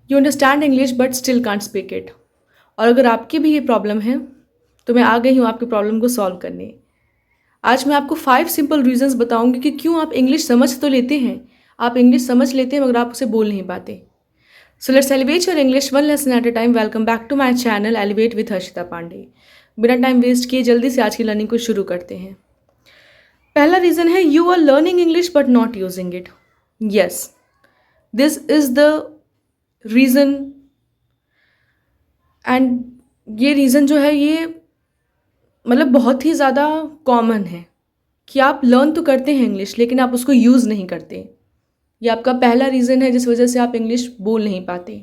You understand English but still can't speak it. और अगर आपकी भी ये प्रॉब्लम है तो मैं आ गई हूँ आपकी प्रॉब्लम को सॉल्व करने। आज मैं आपको 5 सिंपल रीजंस बताऊंगी कि क्यों आप इंग्लिश समझ तो लेते हैं, आप इंग्लिश समझ लेते हैं मगर आप उसे बोल नहीं पाते। So let's elevate your English one lesson at a time. Welcome back to my channel elevate with Harshita Pande. बिना टाइम वेस्ट किए जल्दी से आज की लर्निंग को शुरू करते हैं। पहला रीजन है you are learning English but not using it. Yes, this is the reason. And ये रीज़न जो है ये मतलब बहुत ही ज़्यादा कॉमन है कि आप लर्न तो करते हैं इंग्लिश लेकिन आप उसको यूज़ नहीं करते। ये आपका पहला रीज़न है जिस वजह से आप इंग्लिश बोल नहीं पाते।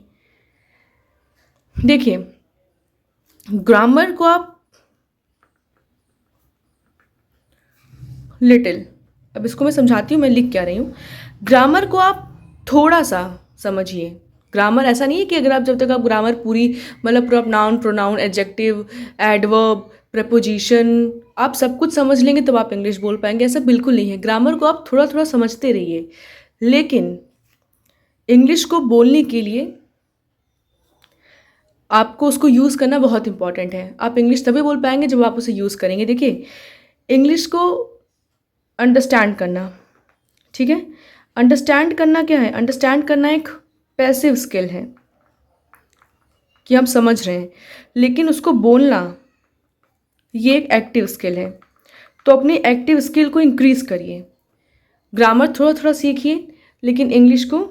देखिए, ग्रामर को आप लिटिल, अब इसको मैं समझाती हूँ मैं लिख क्या रही हूँ। ग्रामर को आप थोड़ा सा समझिए। ग्रामर ऐसा नहीं है कि अगर आप जब तक आप ग्रामर पूरी मतलब पूरा noun pronoun adjective adverb preposition आप सब कुछ समझ लेंगे तब आप इंग्लिश बोल पाएंगे, ऐसा बिल्कुल नहीं है। ग्रामर को आप थोड़ा थोड़ा समझते रहिए, लेकिन इंग्लिश को बोलने के लिए आपको उसको यूज़ करना बहुत इंपॉर्टेंट है। आप इंग्लिश तभी बोल पाएंगे जब आप उसे यूज़ करेंगे। देखिए, इंग्लिश को अंडरस्टैंड करना, ठीक है, अंडरस्टैंड करना क्या है? अंडरस्टैंड करना एक पैसिव स्किल है कि हम समझ रहे हैं, लेकिन उसको बोलना ये एक एक्टिव स्किल है। तो अपनी एक्टिव स्किल को इंक्रीज करिए। ग्रामर थोड़ा थोड़ा सीखिए लेकिन इंग्लिश को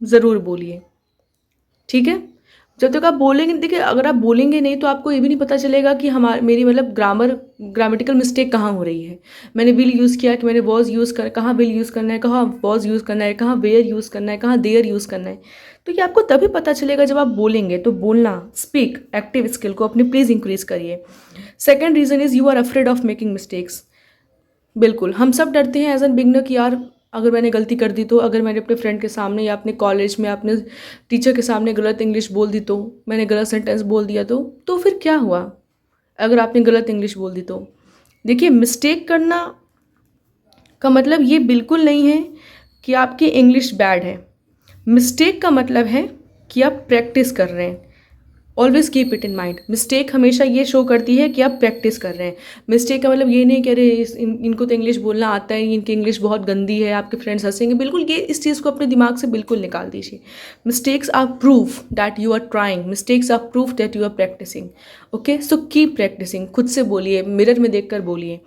ज़रूर बोलिए, ठीक है। जब तक आप बोलेंगे, देखिए अगर आप बोलेंगे नहीं तो आपको ये भी नहीं पता चलेगा कि मेरी मतलब ग्रामेटिकल मिस्टेक कहाँ हो रही है। मैंने विल यूज़ किया कि मैंने वॉज यूज़ कर, कहाँ विल यूज़ करना है, कहाँ वॉज यूज़ करना है, कहाँ वेयर यूज़ करना है, कहाँ देयर यूज़ करना है। तो ये आपको तभी पता चलेगा जब आप बोलेंगे। तो बोलना, स्पीक, एक्टिव स्किल को अपनी प्लीज़ इंक्रीज करिए। Second reason is you are afraid of making mistakes. बिल्कुल, हम सब डरते हैं एज एन बिगनर कि यार अगर मैंने गलती कर दी तो, अगर मैंने अपने फ्रेंड के सामने या अपने कॉलेज में अपने टीचर के सामने गलत इंग्लिश बोल दी तो, मैंने गलत सेंटेंस बोल दिया तो फिर क्या हुआ अगर आपने गलत इंग्लिश बोल दी तो। देखिए, मिस्टेक करना का मतलब ये बिल्कुल नहीं है कि आपकी इंग्लिश बैड है। मिस्टेक का मतलब है कि आप प्रैक्टिस कर रहे हैं। Always keep it in mind. Mistake हमेशा ये शो करती है कि आप प्रैक्टिस कर रहे हैं। मिस्टेक का मतलब ये नहीं कि अरे इनको तो इंग्लिश बोलना आता है, इनकी इंग्लिश बहुत गंदी है, आपके फ्रेंड्स हंसेंगे। बिल्कुल, ये इस चीज़ को अपने दिमाग से बिल्कुल निकाल दीजिए। Mistakes are proof that you are trying, mistakes are proof that you are practising. Okay, so keep practising. खुद से बोलिए, मिरर में देख कर बोलिए।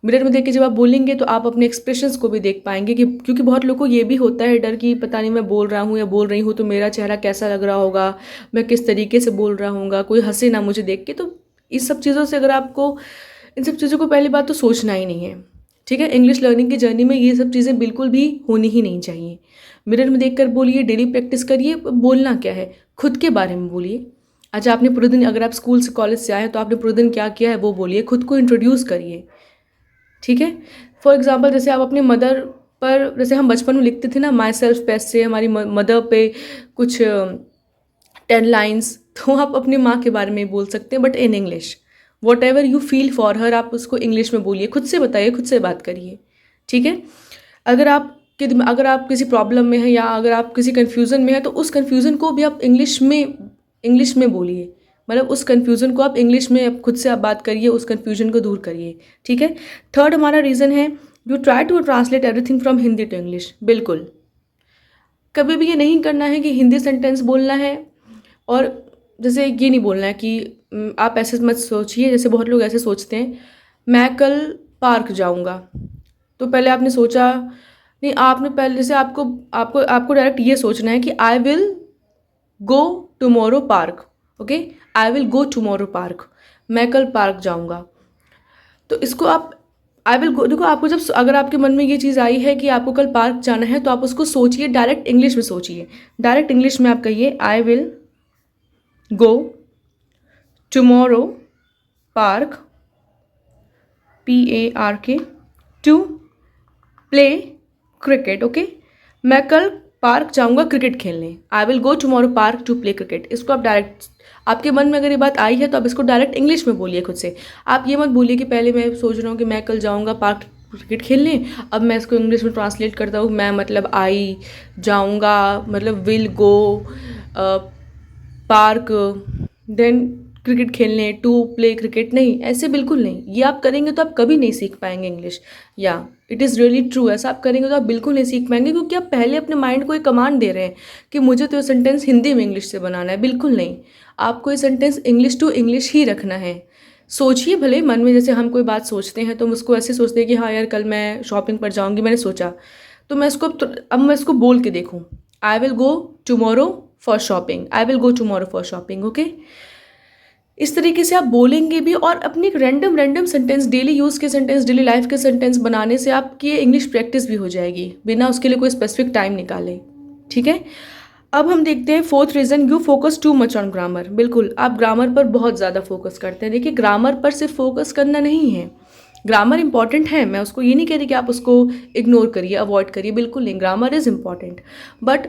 मिरर में देख के जब आप बोलेंगे तो आप अपने एक्सप्रेशंस को भी देख पाएंगे कि, क्योंकि बहुत लोगों को ये भी होता है डर कि पता नहीं मैं बोल रहा हूँ या बोल रही हूँ तो मेरा चेहरा कैसा लग रहा होगा, मैं किस तरीके से बोल रहा हूँगा, कोई हंसे ना मुझे देख के। तो इस सब चीज़ों से अगर आपको, इन सब चीज़ों को पहली बात तो सोचना ही नहीं है, ठीक है। इंग्लिश लर्निंग की जर्नी में ये सब चीज़ें बिल्कुल भी होनी ही नहीं चाहिए। मिरर में देख कर बोलिए, डेली प्रैक्टिस करिए। बोलना क्या है, खुद के बारे में बोलिए। अच्छा, आपने पूरे दिन, अगर आप स्कूल से कॉलेज से आए हैं तो आपने पूरे दिन क्या किया है वो बोलिए, खुद को इंट्रोड्यूस करिए, ठीक है। फॉर एग्जाम्पल, जैसे आप अपनी मदर पर, जैसे हम बचपन में लिखते थे ना माई सेल्फ पे, से हमारी मदर पे कुछ 10 लाइन्स, तो आप अपनी माँ के बारे में बोल सकते हैं but in English. What ever you feel for her, आप उसको इंग्लिश में बोलिए, खुद से बताइए, खुद से बात करिए, ठीक है। अगर आप किसी प्रॉब्लम में हैं या अगर आप किसी कन्फ्यूज़न में हैं तो उस कन्फ्यूज़न को भी आप इंग्लिश में बोलिए। मतलब उस कन्फ्यूज़न को आप इंग्लिश में खुद से आप बात करिए, उस कन्फ्यूजन को दूर करिए, ठीक है। थर्ड हमारा reason is you try to translate everything from Hindi to English. बिल्कुल, कभी भी ये नहीं करना है कि हिंदी सेंटेंस बोलना है और जैसे ये नहीं बोलना है कि आप ऐसे मत सोचिए। जैसे बहुत लोग ऐसे सोचते हैं, मैं कल पार्क जाऊंगा, तो पहले आपने सोचा नहीं, आपने पहले जैसे आपको आपको आपको डायरेक्ट ये सोचना है कि आई will go tomorrow park. Okay, I will go tomorrow park, मैं कल पार्क जाऊंगा। तो इसको आप आई विल गो, देखो आपको जब, अगर आपके मन में ये चीज़ आई है कि आपको कल पार्क जाना है तो आप उसको सोचिए, डायरेक्ट इंग्लिश में सोचिए। डायरेक्ट इंग्लिश में आप कहिए I will go tomorrow park, PARK, to play cricket. Okay, मैं कल पार्क जाऊंगा क्रिकेट खेलने। I will go tomorrow park to play cricket. इसको आप डायरेक्ट, आपके मन में अगर ये बात आई है तो आप इसको डायरेक्ट इंग्लिश में बोलिए खुद से। आप ये मत बोलिए कि पहले मैं सोच रहा हूँ कि मैं कल जाऊँगा पार्क क्रिकेट खेलने, अब मैं इसको इंग्लिश में ट्रांसलेट करता हूँ, मैं मतलब आई जाऊँगा मतलब will go park, then cricket खेलने, टू प्ले क्रिकेट, नहीं, ऐसे बिल्कुल नहीं। ये आप करेंगे तो आप कभी नहीं सीख पाएंगे इंग्लिश। या इट इज़ रियली ट्रू, ऐसा आप करेंगे तो आप बिल्कुल नहीं सीख पाएंगे, क्योंकि आप पहले अपने माइंड को एक कमांड दे रहे हैं कि मुझे तो ये सेंटेंस हिंदी में इंग्लिश से बनाना है। बिल्कुल नहीं, आपको ये सेंटेंस इंग्लिश टू इंग्लिश ही रखना है। सोचिए भले मन में, जैसे हम कोई बात सोचते हैं तो हम उसको ऐसे सोचते हैं कि हाँ यार कल मैं शॉपिंग पर जाऊँगी, मैंने सोचा, तो मैं इसको अब मैं इसको बोल के देखूँ, आई will go tomorrow for shopping, I will go tomorrow for shopping, okay. इस तरीके से आप बोलेंगे भी, और अपनी random random sentence, daily use के सेंटेंस, डेली लाइफ के सेंटेंस बनाने से आपकी इंग्लिश प्रैक्टिस भी हो जाएगी, बिना उसके लिए कोई स्पेसिफिक टाइम निकाले, ठीक है। अब हम देखते हैं fourth reason, you focus too much on grammar. बिल्कुल, आप ग्रामर पर बहुत ज़्यादा फोकस करते हैं। देखिए, ग्रामर पर सिर्फ फोकस करना नहीं है, ग्रामर इंपॉर्टेंट है, मैं उसको ये नहीं कह रही कि आप उसको इग्नोर करिए, अवॉइड करिए, बिल्कुल नहीं, ग्रामर इज़ इम्पॉर्टेंट, बट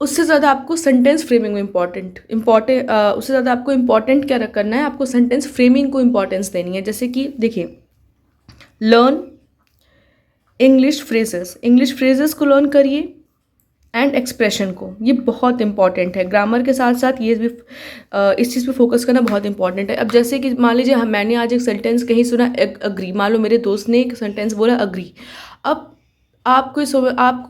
उससे ज़्यादा आपको सेंटेंस फ्रेमिंग में उससे ज़्यादा आपको इम्पॉर्टेंट क्या करना है, आपको सेंटेंस फ्रेमिंग को इम्पॉर्टेंस देनी है। जैसे कि देखिए, लर्न इंग्लिश फ्रेजेस को लर्न करिए, एंड एक्सप्रेशन को, ये बहुत इंपॉर्टेंट है। ग्रामर के साथ साथ ये भी इस चीज़ पे फोकस करना बहुत इंपॉर्टेंट है। अब जैसे कि मान लीजिए मैंने आज एक सेंटेंस कहीं सुना, अग्री, मान लो मेरे दोस्त ने एक सेंटेंस बोला अग्री, अब आप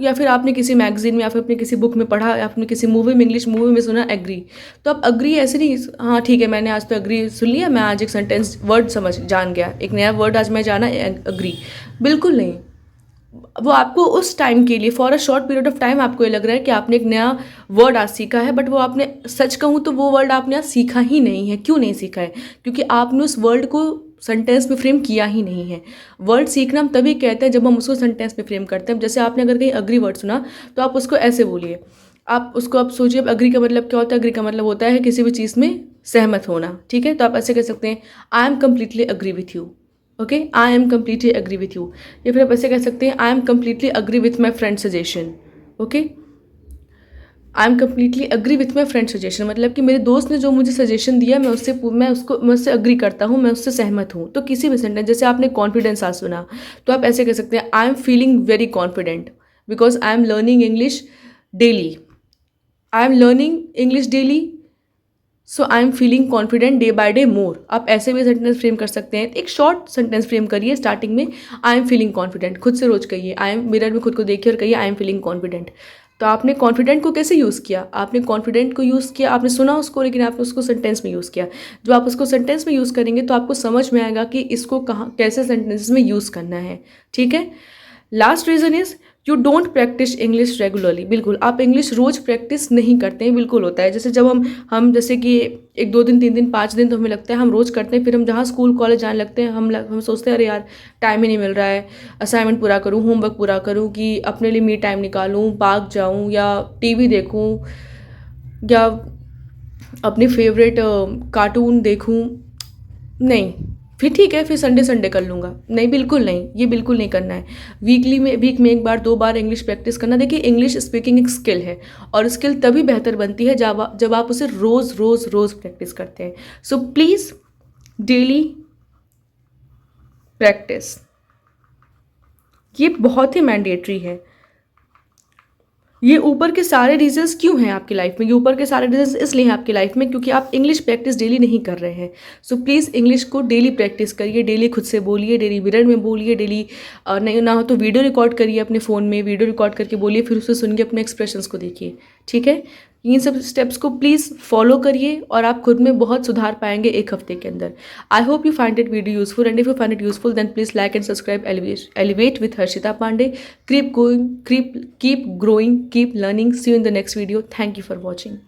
या फिर आपने किसी मैगजीन में या फिर अपने किसी बुक में पढ़ा या आपने किसी मूवी में, इंग्लिश मूवी में सुना एग्री, तो आप अग्री ऐसे नहीं, हाँ ठीक है मैंने आज तो अग्री सुन लिया, मैं आज एक सेंटेंस वर्ड जान गया, एक नया वर्ड आज मैं जाना, अग्री, बिल्कुल नहीं। वो आपको उस टाइम के लिए, for a short period of time, आपको ये लग रहा है कि आपने एक नया वर्ड आज सीखा है, बट वो आपने, सच कहूँ तो वो वर्ड आपने आज सीखा ही नहीं है। क्यों नहीं सीखा है? क्योंकि आपने उस वर्ड को सेंटेंस में फ्रेम किया ही नहीं है। वर्ड सीखना हम तभी कहते हैं जब हम उसको सेंटेंस में फ्रेम करते हैं। जैसे आपने अगर कहीं अग्री वर्ड सुना, तो आप उसको ऐसे बोलिए, आप उसको, आप सोचिए अग्री का मतलब क्या होता है। अग्री का मतलब होता है किसी भी चीज़ में सहमत होना, ठीक है। तो आप ऐसे कह सकते हैं, I am completely agree with you, okay, I am completely agree with you. या फिर आप ऐसे कह सकते हैं, I am completely agree with my friend suggestion, okay, I am completely agree with my friend suggestion, मतलब कि मेरे दोस्त ने जो मुझे सजेशन दिया, मैं उससे अग्री करता हूँ, मैं उससे सहमत हूँ। तो किसी भी सेंटेंस, जैसे आपने कॉन्फिडेंस आज सुना, तो आप ऐसे कह सकते हैं, I am feeling very confident because I am learning English daily, I am learning English daily, so I am feeling confident day by day more. आप ऐसे भी सेंटेंस फ्रेम कर सकते हैं। एक शॉर्ट सेंटेंस फ्रेम करिए स्टार्टिंग में, I am feeling confident, खुद से रोज कहिए, आई एम, मिरर में खुद को देखिए और कहिए, आई एम फीलिंग कॉन्फिडेंट। तो आपने कॉन्फिडेंट को कैसे यूज़ किया? आपने कॉन्फिडेंट को यूज़ किया, आपने सुना उसको, लेकिन आपने उसको सेंटेंस में यूज़ किया। जब आप उसको सेंटेंस में यूज़ करेंगे तो आपको समझ में आएगा कि इसको कहाँ, कैसे सेंटेंसेस में यूज़ करना है, ठीक है। Last reason is you don't practice English regularly. बिल्कुल, आप इंग्लिश रोज़ प्रैक्टिस नहीं करते हैं, बिल्कुल होता है। जैसे जब हम जैसे कि 1-2 दिन, 3 दिन, 5 दिन तो हमें लगता है हम रोज़ करते हैं, फिर हम जहाँ स्कूल कॉलेज जाने लगते हैं, हम सोचते हैं अरे यार टाइम ही नहीं मिल रहा है, असाइनमेंट पूरा करूँ, होमवर्क पूरा करूँ, कि अपने लिए मी टाइम निकालूँ, पार्क जाऊँ या टीवी देखूँ या अपनी फेवरेट कार्टून देखूँ। नहीं, फिर ठीक है, फिर संडे संडे कर लूँगा। नहीं, बिल्कुल नहीं, ये बिल्कुल नहीं करना है। वीक में 1 बार 2 बार इंग्लिश प्रैक्टिस करना। देखिए, इंग्लिश स्पीकिंग एक स्किल है, और स्किल तभी बेहतर बनती है जब आप उसे रोज़ रोज़ रोज़ प्रैक्टिस करते हैं। सो प्लीज़ डेली प्रैक्टिस, ये बहुत ही मैंडेटरी है। ये ऊपर के सारे रीजंस क्यों हैं आपकी लाइफ में? ये ऊपर के सारे रीजंस इसलिए हैं आपकी लाइफ में क्योंकि आप इंग्लिश प्रैक्टिस डेली नहीं कर रहे हैं। सो प्लीज़ इंग्लिश को डेली प्रैक्टिस करिए, डेली खुद से बोलिए, डेली मिरर में बोलिए, डेली नहीं ना हो तो वीडियो रिकॉर्ड करिए अपने फ़ोन में, वीडियो रिकॉर्ड करके बोलिए, फिर उसे सुन के अपने एक्सप्रेशंस को देखिए, ठीक है। इन सब स्टेप्स को प्लीज़ फॉलो करिए और आप खुद में बहुत सुधार पाएंगे 1 हफ्ते के अंदर। I hope you find it video useful, and if you find it useful then please like and subscribe elevate with Harshita Pande. Keep growing, keep learning. See you in the next video. Thank you for watching.